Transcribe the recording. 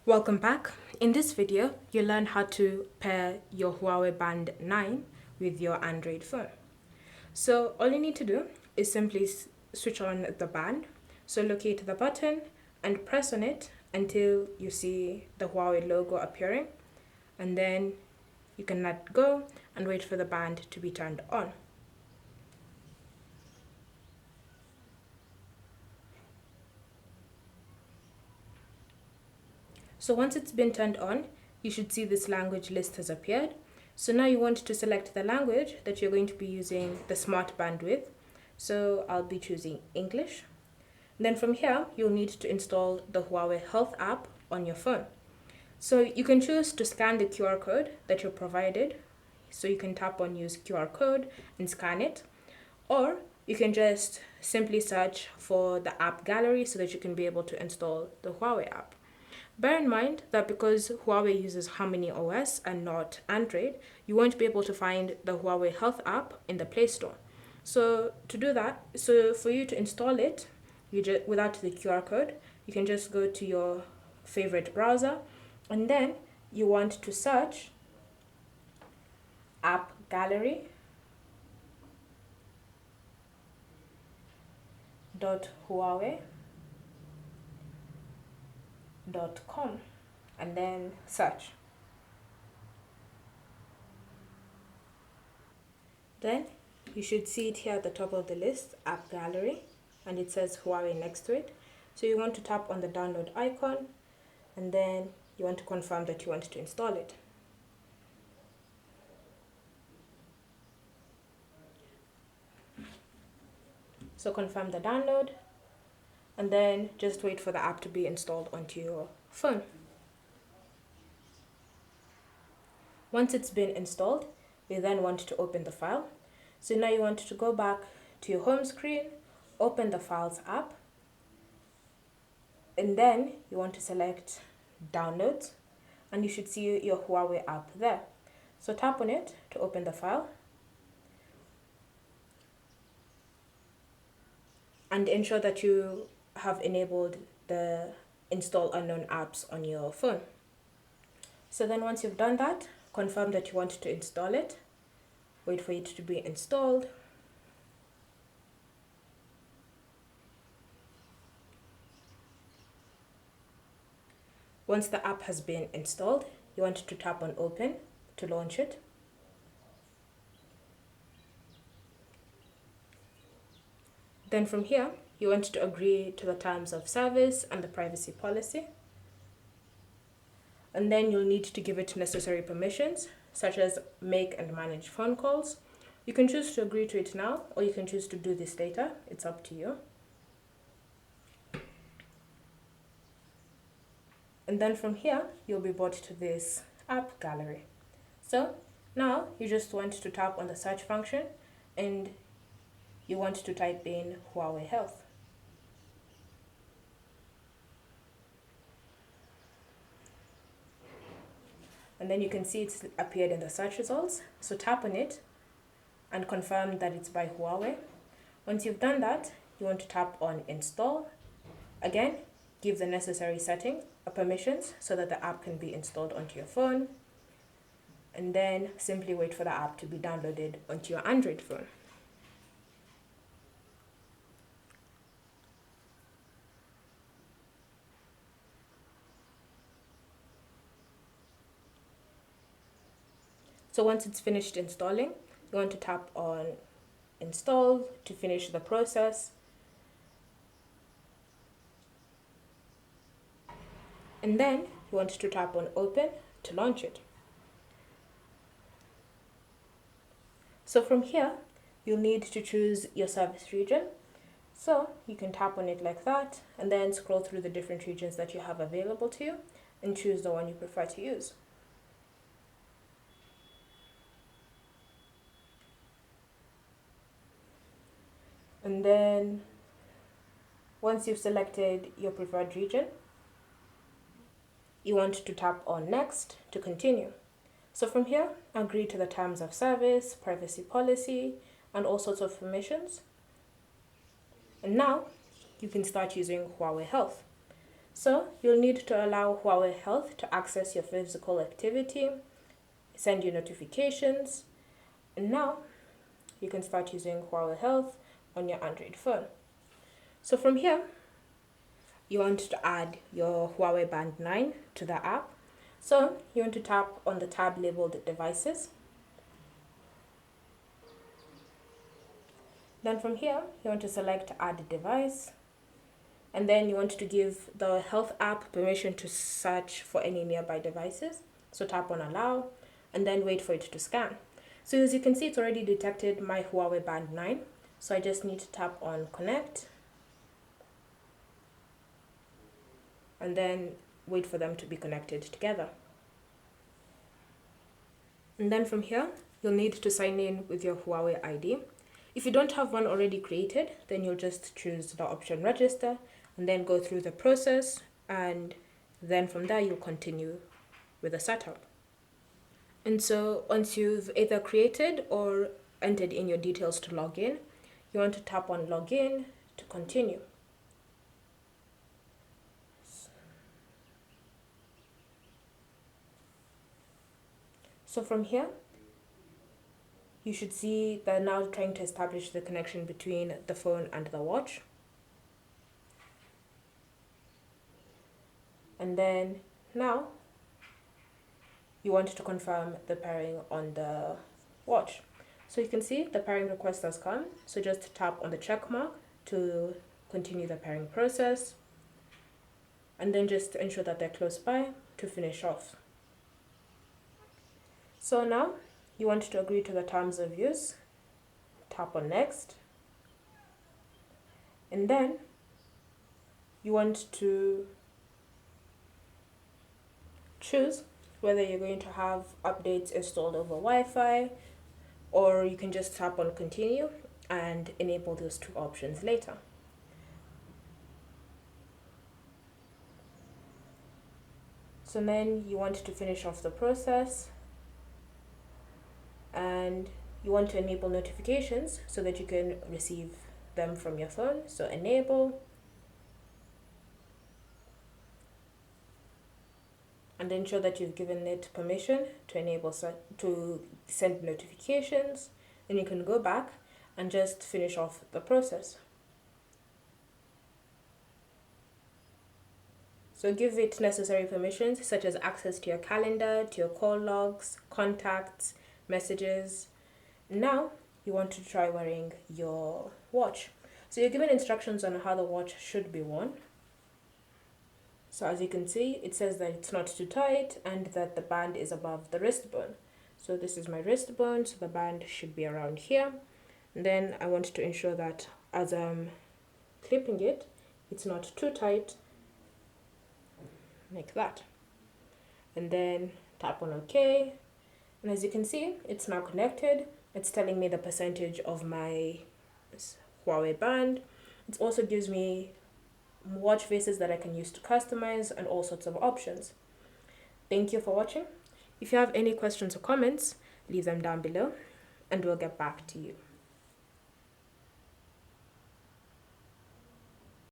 Welcome back. In this video, you'll learn how to pair your Huawei Band 9 with your Android phone. So all you need to do is simply switch on the band. So locate the button and press on it until you see the Huawei logo appearing. And then you can let go and wait for the band to be turned on. So once it's been turned on, you should see this language list has appeared. So now you want to select the language that you're going to be using the smart band with. So I'll be choosing English. Then from here, you'll need to install the Huawei Health app on your phone. So you can choose to scan the QR code that you're provided. So you can tap on use QR code and scan it. Or you can just simply search for the app gallery so that you can be able to install the Huawei app. Bear in mind that because Huawei uses Harmony OS and not Android, you won't be able to find the Huawei Health app in the Play Store. So to do that, so for you to install it, without the QR code, you can just go to your favorite browser and then you want to search app gallery .huawei.com and then search. Then you should see it here at the top of the list, app gallery, and it says Huawei next to it. So you want to tap on the download icon and then you want to confirm that you want to install it. So confirm the download and then just wait for the app to be installed onto your phone. Once it's been installed, we then want to open the file. So now you want to go back to your home screen, open the Files app, and then you want to select Downloads, and you should see your Huawei app there. So tap on it to open the file, and ensure that you have enabled the Install Unknown Apps on your phone. So then once you've done that, confirm that you want to install it. Wait for it to be installed. Once the app has been installed, you want to tap on Open to launch it. Then from here, you want to agree to the terms of service and the privacy policy. And then you'll need to give it necessary permissions, such as make and manage phone calls. You can choose to agree to it now, or you can choose to do this later. It's up to you. And then from here, you'll be brought to this app gallery. So now you just want to tap on the search function and you want to type in Huawei Health. And then you can see it's appeared in the search results. So tap on it and confirm that it's by Huawei. Once you've done that, you want to tap on Install. Again, give the necessary setting permissions so that the app can be installed onto your phone. And then simply wait for the app to be downloaded onto your Android phone. So once it's finished installing, you want to tap on Install to finish the process. And then you want to tap on Open to launch it. So from here, you'll need to choose your service region. So you can tap on it like that and then scroll through the different regions that you have available to you and choose the one you prefer to use. And then once you've selected your preferred region, you want to tap on Next to continue. So from here, agree to the terms of service, privacy policy, and all sorts of permissions. And now you can start using Huawei Health. So you'll need to allow Huawei Health to access your physical activity, send you notifications, and now you can start using Huawei Health on your Android phone. So from here, you want to add your Huawei Band 9 to the app. So you want to tap on the tab labeled Devices. Then from here, you want to select Add Device. And then you want to give the Health app permission to search for any nearby devices. So tap on Allow, and then wait for it to scan. So as you can see, it's already detected my Huawei Band 9. So I just need to tap on Connect, and then wait for them to be connected together. And then from here, you'll need to sign in with your Huawei ID. If you don't have one already created, then you'll just choose the option Register and then go through the process, and then from there you'll continue with the setup. And so once you've either created or entered in your details to log in, you want to tap on Login to continue. So from here, you should see they're now trying to establish the connection between the phone and the watch. And then now you want to confirm the pairing on the watch. So you can see the pairing request has come. So just tap on the check mark to continue the pairing process. And then just ensure that they're close by to finish off. So now you want to agree to the terms of use. Tap on Next. And then you want to choose whether you're going to have updates installed over Wi-Fi, or you can just tap on Continue and enable those two options later. So then you want to finish off the process, and you want to enable notifications so that you can receive them from your phone. So enable, and ensure that you've given it permission to enable to send notifications. Then you can go back and just finish off the process. So give it necessary permissions such as access to your calendar, to your call logs, contacts, messages. Now you want to try wearing your watch. So you're given instructions on how the watch should be worn. So as you can see, it says that it's not too tight and that the band is above the wrist bone. So this is my wrist bone, so the band should be around here. And then I want to ensure that as I'm clipping it, it's not too tight, like that. And then tap on OK. And as you can see, it's now connected. It's telling me the percentage of my Huawei band. It also gives me watch faces that I can use to customize and all sorts of options. Thank you for watching. If you have any questions or comments, leave them down below and we'll get back to you.